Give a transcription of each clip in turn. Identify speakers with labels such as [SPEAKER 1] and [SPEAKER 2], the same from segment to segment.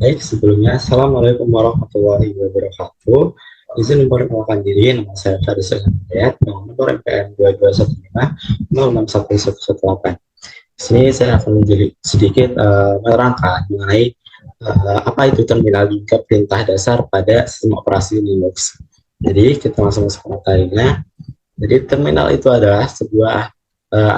[SPEAKER 1] Baik, sebelumnya Assalamualaikum warahmatullahi wabarakatuh. Izin memperkenalkan diri, nama saya Faris Hidayat, dengan nomor MPN 2215 Di sini saya akan sedikit menerangkan mengenai apa itu terminal hingga perintah dasar pada sistem operasi Linux. Jadi kita langsung masuk ke materinya. Jadi terminal itu adalah sebuah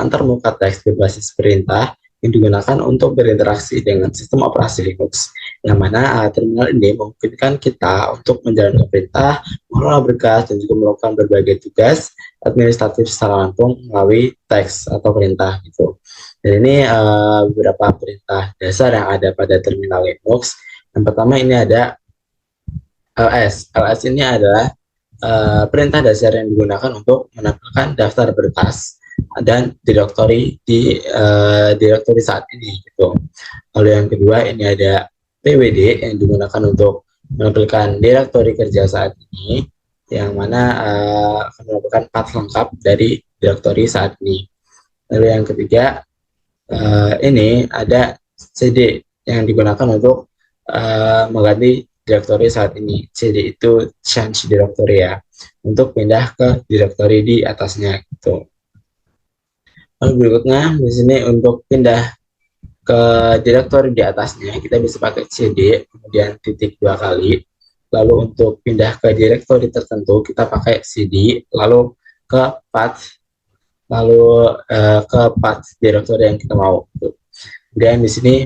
[SPEAKER 1] antarmuka teks berbasis perintah yang digunakan untuk berinteraksi dengan sistem operasi Linux. Yang mana terminal ini memungkinkan kita untuk menjalankan perintah, mengelola berkas, dan juga melakukan berbagai tugas administratif secara langsung melalui teks atau perintah gitu. Dan ini beberapa perintah dasar yang ada pada terminal Linux. Yang pertama ini ada ls. Ls ini adalah perintah dasar yang digunakan untuk menampilkan daftar berkas dan direktori di direktori saat ini gitu. Lalu yang kedua ini ada PWD yang digunakan untuk menampilkan direktori kerja saat ini, yang mana akan merupakan path lengkap dari direktori saat ini. Lalu yang ketiga ini ada CD yang digunakan untuk mengganti direktori saat ini. CD itu change directory ya, untuk pindah ke direktori di atasnya gitu. Lalu berikutnya di sini untuk pindah ke direktori di atasnya kita bisa pakai CD kemudian titik 2 kali. Lalu untuk pindah ke direktori tertentu kita pakai CD lalu ke path, lalu ke path direktori yang kita mau. Kemudian di sini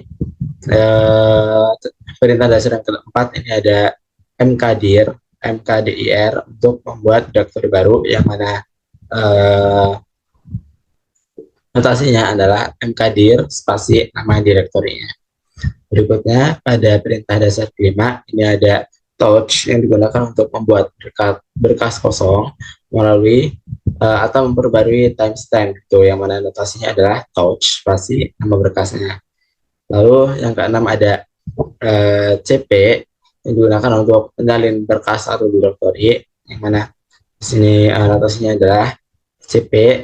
[SPEAKER 1] perintah dasar yang keempat ini ada mkdir untuk membuat direktori baru, yang mana notasinya adalah mkdir spasi nama direktorinya. Berikutnya pada perintah dasar kelima ini ada touch yang digunakan untuk membuat berkas kosong melalui atau memperbarui timestamp itu, yang mana notasinya adalah touch spasi nama berkasnya. Lalu yang keenam ada CP yang digunakan untuk menyalin berkas atau direktori, yang mana di sini notasinya adalah CP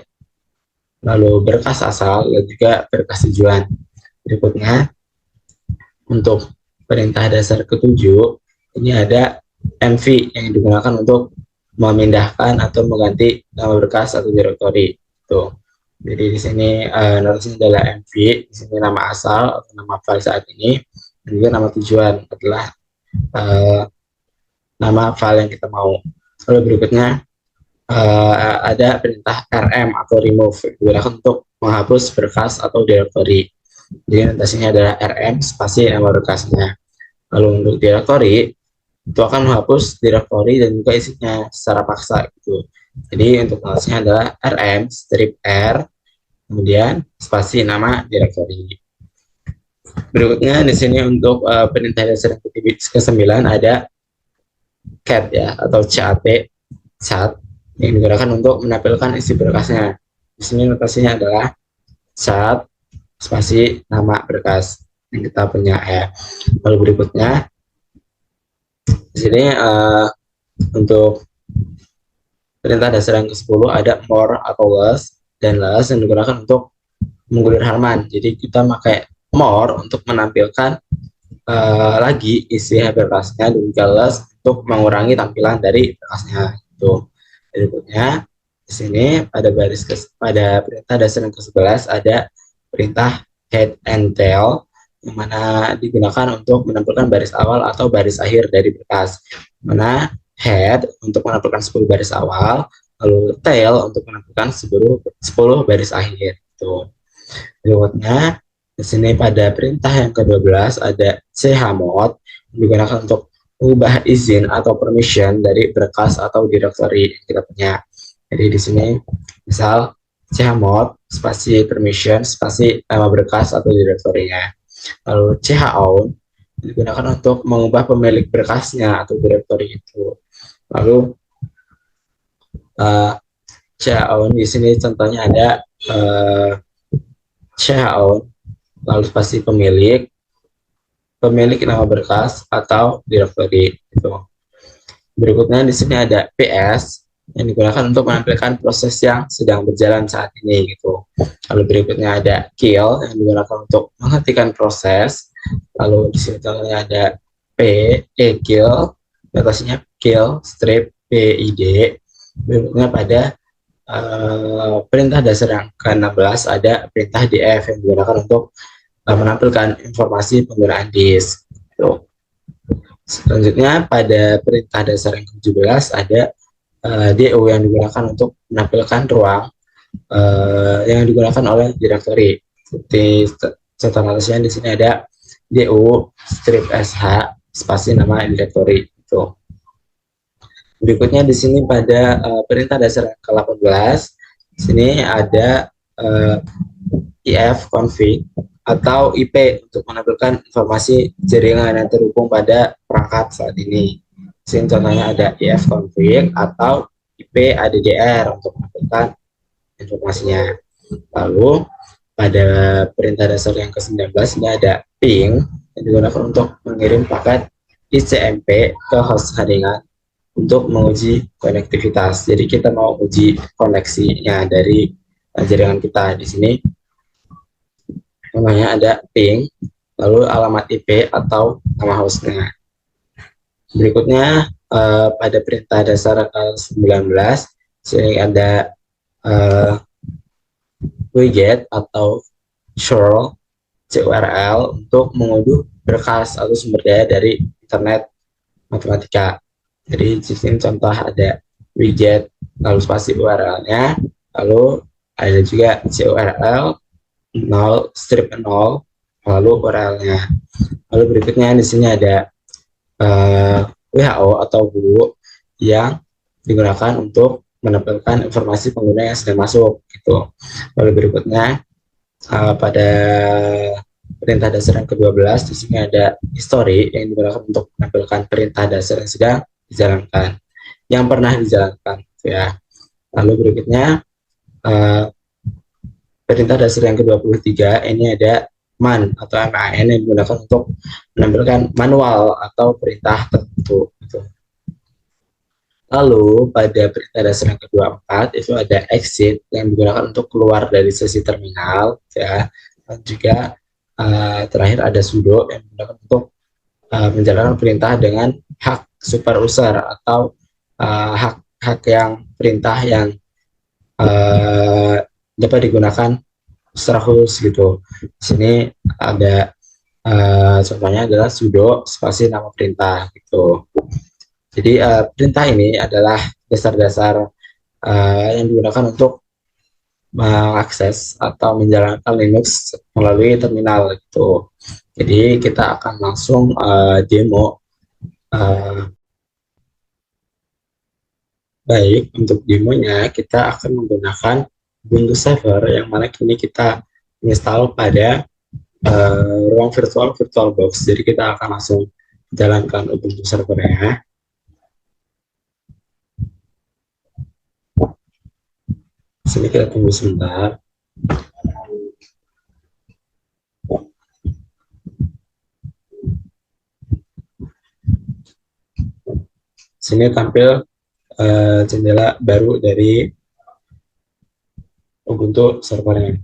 [SPEAKER 1] lalu berkas asal dan juga berkas tujuan. Berikutnya untuk perintah dasar ketujuh ini ada MV yang digunakan untuk memindahkan atau mengganti nama berkas atau direktori. Tuh. Jadi di sini notasinya adalah MV, di sini nama asal atau nama file saat ini, dan juga nama tujuan adalah nama file yang kita mau. Lalu berikutnya ada perintah RM atau remove digunakan untuk menghapus berkas atau direktori. Jadi notasinya adalah RM spasi nama berkasnya. Lalu untuk direktori itu akan menghapus direktori dan juga isinya secara paksa gitu. Jadi untuk notasinya adalah RM strip R kemudian spasi nama direktori. Berikutnya di sini untuk perintah dasar ke-9 ada cat ya atau CAT yang digunakan untuk menampilkan isi berkasnya. Di sini notasinya adalah cat spasi nama berkas yang kita punya ya. Lalu berikutnya di sini untuk perintah dasar yang ke-10 ada more atau less, dan less yang digunakan untuk menggulir halaman. Jadi kita pakai more untuk menampilkan lagi isi berkasnya, dan juga less untuk mengurangi tampilan dari berkasnya itu. Berikutnya di sini pada perintah dasar yang ke-11 ada perintah head and tail, yang mana digunakan untuk menampilkan baris awal atau baris akhir dari berkas. Mana head untuk menampilkan 10 baris awal, lalu tail untuk menampilkan 10 baris akhir. Itu. Berikutnya di sini pada perintah yang ke-12 ada chmod yang digunakan untuk mengubah izin atau permission dari berkas atau direktori yang kita punya. Jadi di sini misal chmod spasi permission spasi nama berkas atau direktorinya. Lalu chown digunakan untuk mengubah pemilik berkasnya atau direktori itu. Lalu chown di sini contohnya ada chown lalu spasi pemilik nama berkas atau direktori itu. Berikutnya di sini ada PS yang digunakan untuk menampilkan proses yang sedang berjalan saat ini gitu. Lalu berikutnya ada kill yang digunakan untuk menghentikan proses. Lalu di sini contohnya ada kill, notasinya kill strip PID. Berikutnya pada perintah dasar yang ke-16 ada perintah df yang digunakan untuk menampilkan informasi penggunaan disk. Tuh. Selanjutnya pada perintah dasar yang ke-17 ada do yang digunakan untuk menampilkan ruang yang digunakan oleh directory. Seperti contoh notasinya di sini ada do strip sh spasi nama directory. Itu. Berikutnya di sini pada perintah dasar yang ke-18, di sini ada ifconfig atau IP untuk menampilkan informasi jaringan yang terhubung pada perangkat saat ini. Di sini contohnya ada ifconfig atau IP ADDR untuk menampilkan informasinya. Lalu pada perintah dasar yang ke-19 ini ada ping yang digunakan untuk mengirim paket ICMP ke host jaringan untuk menguji konektivitas. Jadi kita mau uji koneksinya dari jaringan kita. Di sini namanya ada ping, lalu alamat IP atau nama hostnya. Berikutnya pada perintah dasar ke-19 sini ada widget atau curl CURL untuk mengunduh berkas atau sumber daya dari internet matematika. Jadi di sini contoh ada widget lalu spasi URL-nya, lalu ada juga CURL 0 strip 0 lalu URL-nya. Lalu berikutnya di sini ada WHO atau WHO yang digunakan untuk menampilkan informasi pengguna yang sedang masuk gitu. Lalu berikutnya pada perintah dasar yang ke-12 di sini ada history yang digunakan untuk menampilkan perintah dasar yang sedang dijalankan, yang pernah dijalankan ya. Lalu berikutnya perintah dasar yang ke-23 ini ada man atau man yang digunakan untuk menampilkan manual atau perintah tertentu gitu. Lalu pada perintah dasar yang ke-24 itu ada exit yang digunakan untuk keluar dari sesi terminal ya. Dan juga terakhir ada sudo yang digunakan untuk menjalankan perintah dengan hak super user atau hak yang perintah yang dapat digunakan secara khusus gitu. Di sini ada contohnya adalah sudo spasi nama perintah gitu. Jadi perintah ini adalah dasar-dasar yang digunakan untuk mengakses atau menjalankan Linux melalui terminal gitu. Jadi kita akan langsung demo. Baik, untuk demonya kita akan menggunakan Ubuntu Server yang mana kini kita install pada ruang virtual VirtualBox. Jadi kita akan langsung jalankan Ubuntu Servernya. Sini kita tunggu sebentar. Sini tampil jendela baru dari Ubuntu servernya.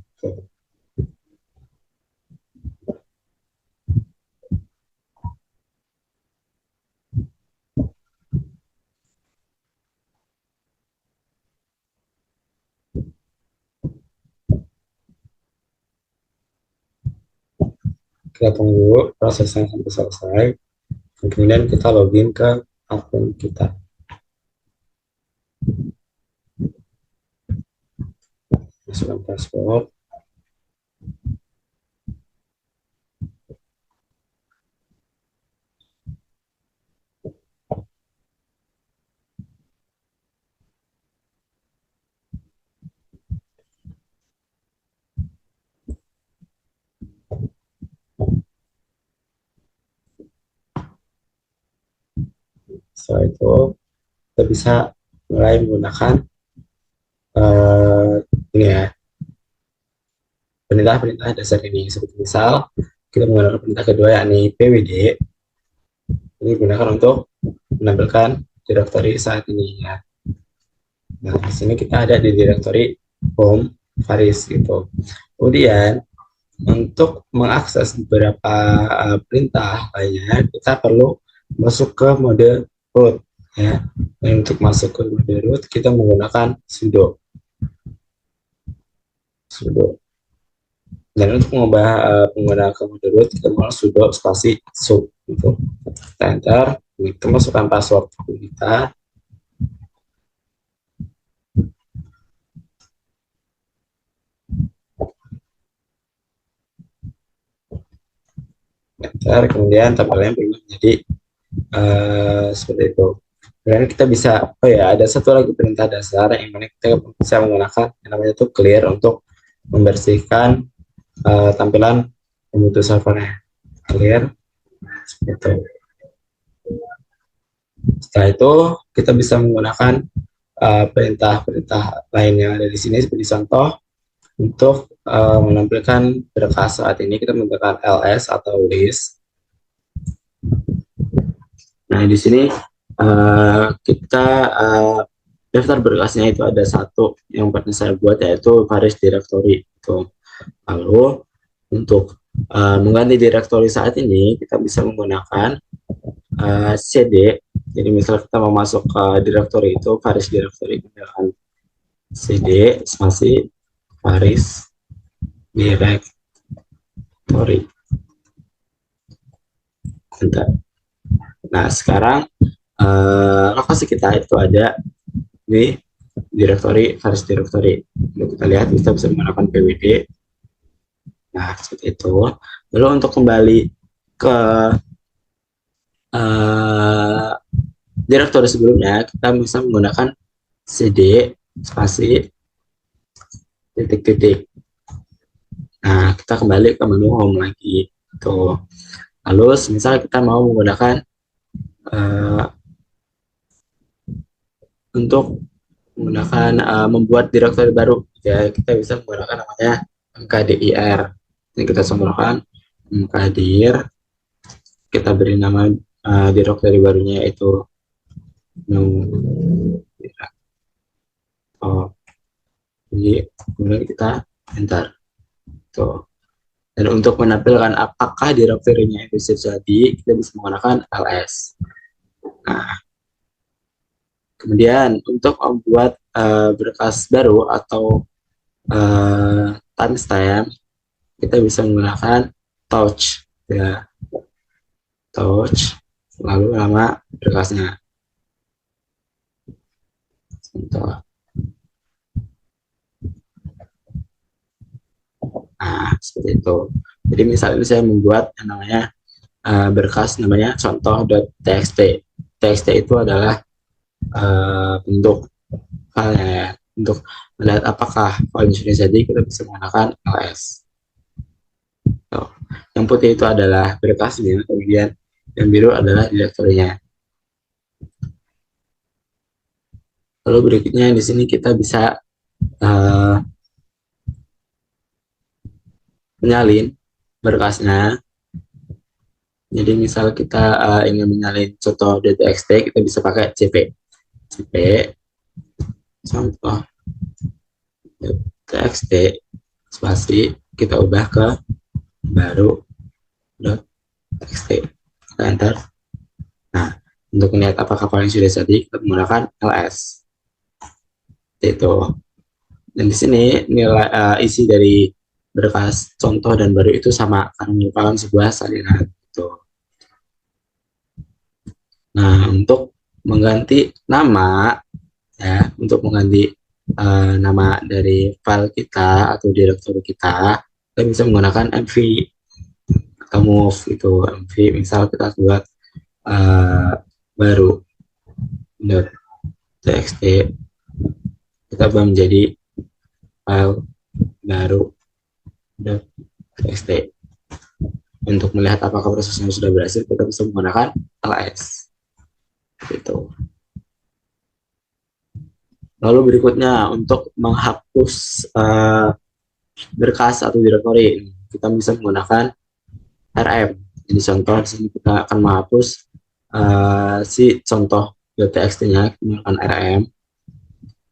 [SPEAKER 1] Kita tunggu prosesnya sampai selesai. Kemudian kita login ke akun kita. Masukkan password. Setelah itu kita bisa mulai menggunakan ini ya, perintah-perintah dasar ini. Seperti misal kita menggunakan perintah kedua yakni pwd, ini digunakan untuk menampilkan directory saat ini ya. Nah, di sini kita ada di directory home Faris gitu. Kemudian Untuk mengakses beberapa perintah lainnya, kita perlu masuk ke mode root ya. Dan untuk masuk ke mode root, kita menggunakan sudo. Dan untuk mengubah pengguna ke mode root, kita menggunakan sudo spasi sub gitu. Kita enter, kita masukkan password kita. Enter, kemudian tabelnya berubah menjadi seperti itu. Kemudian kita bisa, oh ya, ada satu lagi perintah dasar yang mana kita bisa menggunakan yang namanya itu clear untuk membersihkan tampilan Ubuntu servernya. Clear, seperti itu. Setelah itu kita bisa menggunakan perintah-perintah lain yang ada di sini seperti contoh untuk menampilkan berkas saat ini kita menggunakan ls atau list. Nah, di sini kita daftar berkasnya itu ada satu yang pernah saya buat, yaitu Paris Directory. Itu. Lalu untuk mengganti directory saat ini kita bisa menggunakan cd. Jadi misal kita mau masuk ke directory itu Paris Directory dengan cd spasi Paris Directory. Bentar. Nah, sekarang lokasi kita itu ada di directory Paris Directory. Untuk kita lihat, kita bisa menggunakan pwd. Nah, seperti itu. Lalu untuk kembali ke directory sebelumnya, kita bisa menggunakan cd spasi titik-titik. Nah, kita kembali ke menu home lagi. Tuh. Lalu, misalnya kita mau menggunakan untuk menggunakan membuat directory baru, ya kita bisa menggunakan namanya mkdir. Ini kita sembunyikan mkdir, kita beri nama directory barunya yaitu jadi kemudian kita enter. Tuh. Dan untuk menampilkan apakah directory-nya itu sudah jadi, kita bisa menggunakan ls. Nah, kemudian untuk membuat berkas baru atau timestamp, kita bisa menggunakan touch, ya, touch, lalu nama berkasnya. Contoh. Nah, seperti itu. Jadi misalnya saya membuat yang namanya berkas namanya contoh.txt. txt itu adalah bentuk filenya ya. Untuk melihat apakah file sudah jadi, kita bisa menggunakan ls. So, yang putih itu adalah berkasnya, kemudian yang biru adalah direktorinya. Lalu berikutnya di sini kita bisa menyalin berkasnya. Jadi misal kita ingin menyalin contoh.txt, kita bisa pakai cp contoh txt spasi kita ubah ke baru txt, kita enter. Nah, untuk melihat apakah file yang sudah jadi, kita menggunakan ls. Itu. Dan di sini nilai isi dari berkas contoh dan baru itu sama karena merupakan sebuah salinan. Gitu. Nah, untuk mengganti nama, ya, untuk mengganti nama dari file kita atau directory kita bisa menggunakan mv atau move itu. Mv misal kita buat baru .txt, kita ubah menjadi file baru .txt. Untuk melihat apakah prosesnya sudah berhasil, kita bisa menggunakan ls. Gitu. Lalu berikutnya untuk menghapus berkas atau directory, kita bisa menggunakan rm. Jadi contoh di sini kita akan menghapus si contoh .txt-nya menggunakan rm.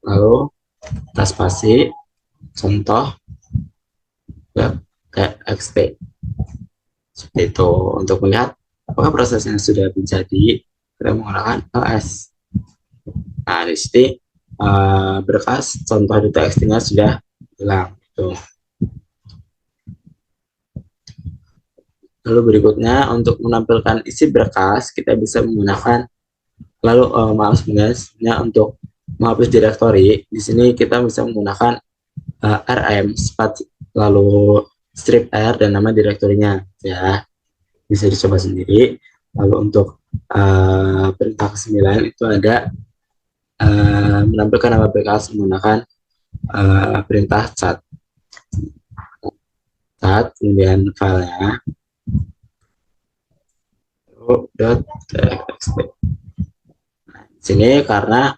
[SPEAKER 1] Lalu kita spasi contoh txt. Seperti itu. Untuk melihat apakah prosesnya sudah menjadi, kita menggunakan ls. Nah, di sini berkas contoh txt-nya sudah hilang. Gitu. Lalu berikutnya untuk menampilkan isi berkas kita bisa menggunakan maaf sebenarnya untuk menghapus direktori di sini kita bisa menggunakan rm lalu strip r dan nama direktorinya ya, bisa dicoba sendiri. Lalu untuk perintah ke-9 itu ada menampilkan nama berkas menggunakan perintah cat, kemudian filenya .txt. Nah, di sini karena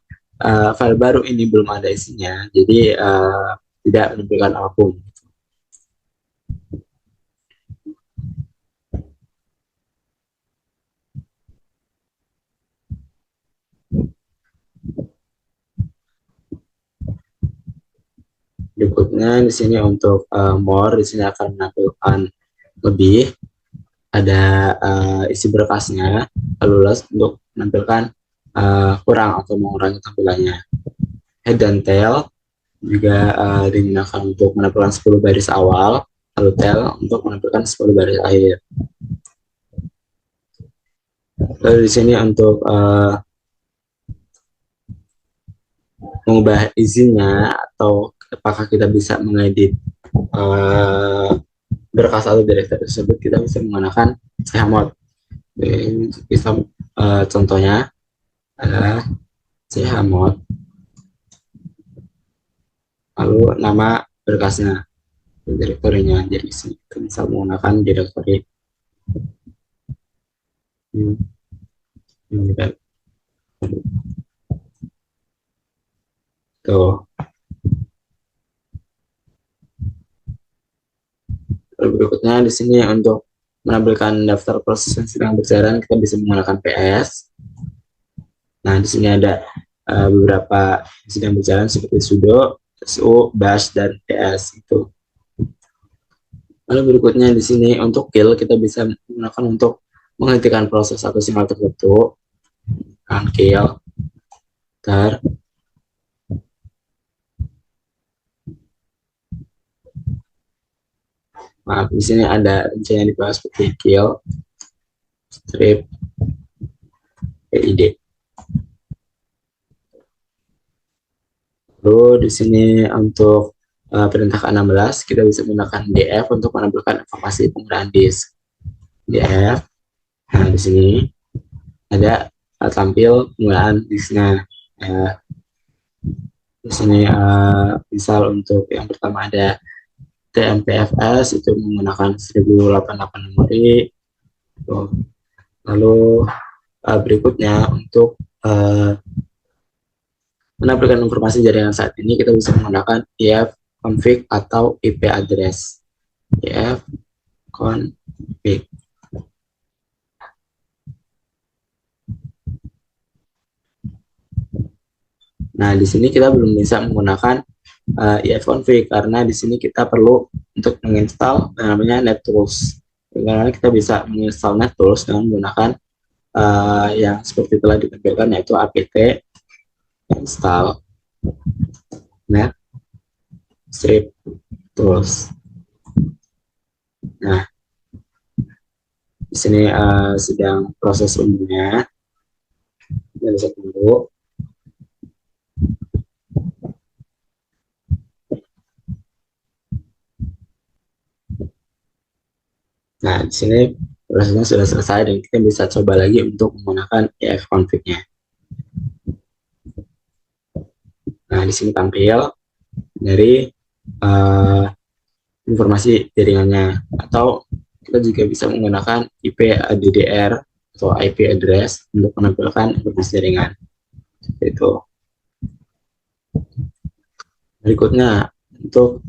[SPEAKER 1] file baru ini belum ada isinya, jadi tidak menampilkan apapun. Berikutnya di sini untuk more, di sini akan menampilkan lebih, ada isi berkasnya, lalu untuk menampilkan kurang atau mengurangi tampilannya. Head dan tail juga digunakan untuk menampilkan 10 baris awal, lalu tail untuk menampilkan 10 baris akhir. Lalu di sini untuk mengubah izinnya atau apakah kita bisa mengedit berkas atau directory tersebut, kita bisa menggunakan chmod. Bisa contohnya adalah chmod lalu nama berkasnya, direktorinya. Jadi kita bisa menggunakan direktori tuh. Berikutnya di sini untuk menampilkan daftar proses yang sedang berjalan, kita bisa menggunakan ps. Nah, di sini ada beberapa yang sedang berjalan seperti sudo, su, bash, dan ps itu. Lalu berikutnya di sini untuk kill, kita bisa menggunakan untuk menghentikan proses atau sinyal tertentu. Kan kill, tar. Maaf, di sini ada rencana dibahas seperti kill, strip, PID. Lalu di sini untuk perintah ke-16 kita bisa menggunakan df untuk menampilkan informasi penggunaan disk. df. Nah, di sini ada tampil penggunaan disknya. Di sini misal untuk yang pertama ada TMPFS itu menggunakan 1088 memori. Lalu berikutnya untuk menampilkan informasi jaringan saat ini kita bisa menggunakan ifconfig atau IP address. ifconfig. Nah, di sini kita belum bisa menggunakan ifconfig karena di sini kita perlu untuk menginstal namanya NetTools. Karena kita bisa menginstal NetTools dengan menggunakan yang seperti telah ditampilkan, yaitu apt install net strip tools. Nah, di sini sedang proses umumnya. Kita bisa tunggu. Nah, di sini prosesnya sudah selesai dan kita bisa coba lagi untuk menggunakan ifconfig-nya. Nah, di sini tampil dari informasi jaringannya, atau kita juga bisa menggunakan IP ADDR atau IP address untuk menampilkan informasi jaringan. Itu. Berikutnya untuk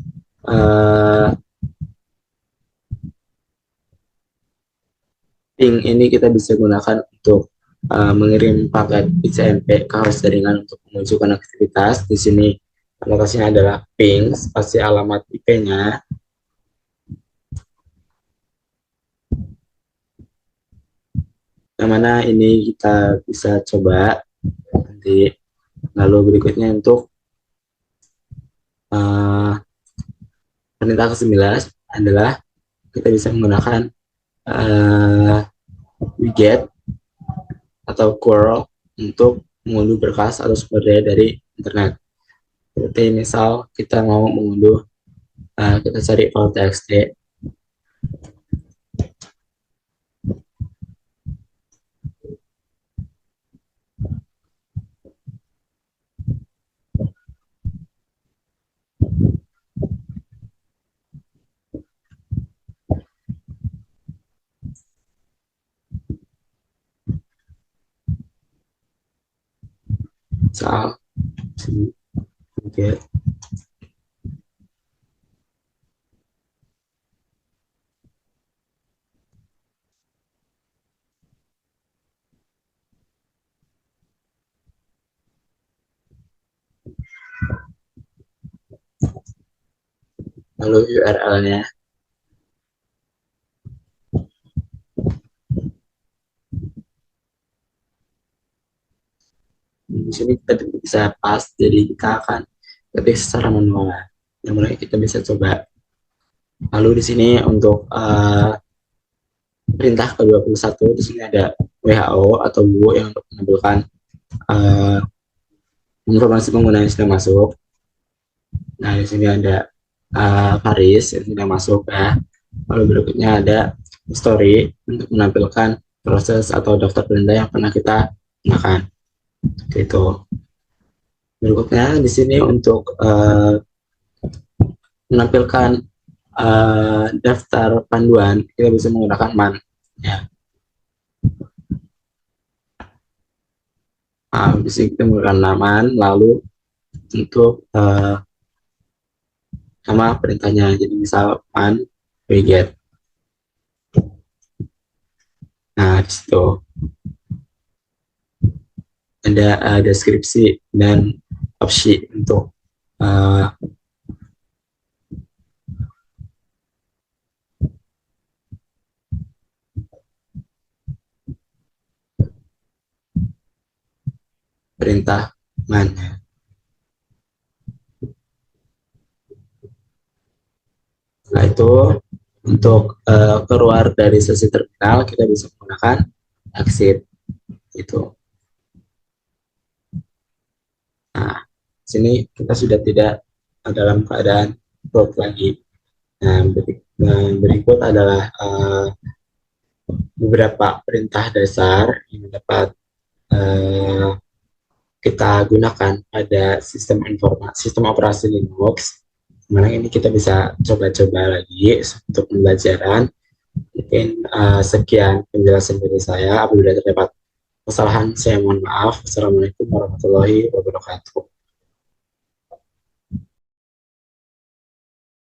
[SPEAKER 1] ping ini kita bisa gunakan untuk mengirim paket ICMP ke host jaringan untuk menuju konektivitas. Di sini anotasinya adalah ping spasi alamat IP-nya yang mana ini kita bisa coba nanti. Lalu berikutnya untuk uh, perintah ke-11 adalah kita bisa menggunakan uh, widget atau curl untuk mengunduh berkas atau sumber daya dari internet. Seperti misal kita mau mengunduh, kita cari file txt. Misal widget. Lalu URL-nya. Di sini kita bisa pas, jadi kita akan ketik secara manual. Yang mulai kita bisa coba. Lalu di sini untuk perintah ke-21 di sini ada WHO atau WHO yang untuk menampilkan uh, informasi pengguna yang sudah masuk. Nah, di sini ada Paris yang sudah masuk ya. Lalu berikutnya ada history untuk menampilkan proses atau daftar perintah yang pernah kita gunakan. Gitu. Berikutnya di sini untuk menampilkan daftar panduan, kita bisa menggunakan man. Ya. Bisa kita menggunakan man, lalu untuk nama perintahnya. Jadi misal man widget. Nah, di situ ada deskripsi dan opsi untuk perintah man. Setelah itu untuk keluar dari sesi terminal kita bisa menggunakan exit itu. Nah, sini kita sudah tidak dalam keadaan root lagi. Nah, berikut adalah beberapa perintah dasar yang dapat kita gunakan pada sistem informasi, sistem operasi Linux. Mana ini kita bisa coba-coba lagi untuk pembelajaran. Mungkin sekian penjelasan dari saya. Apabila terdapat kesalahan, saya mohon maaf. Wassalamualaikum warahmatullahi wabarakatuh.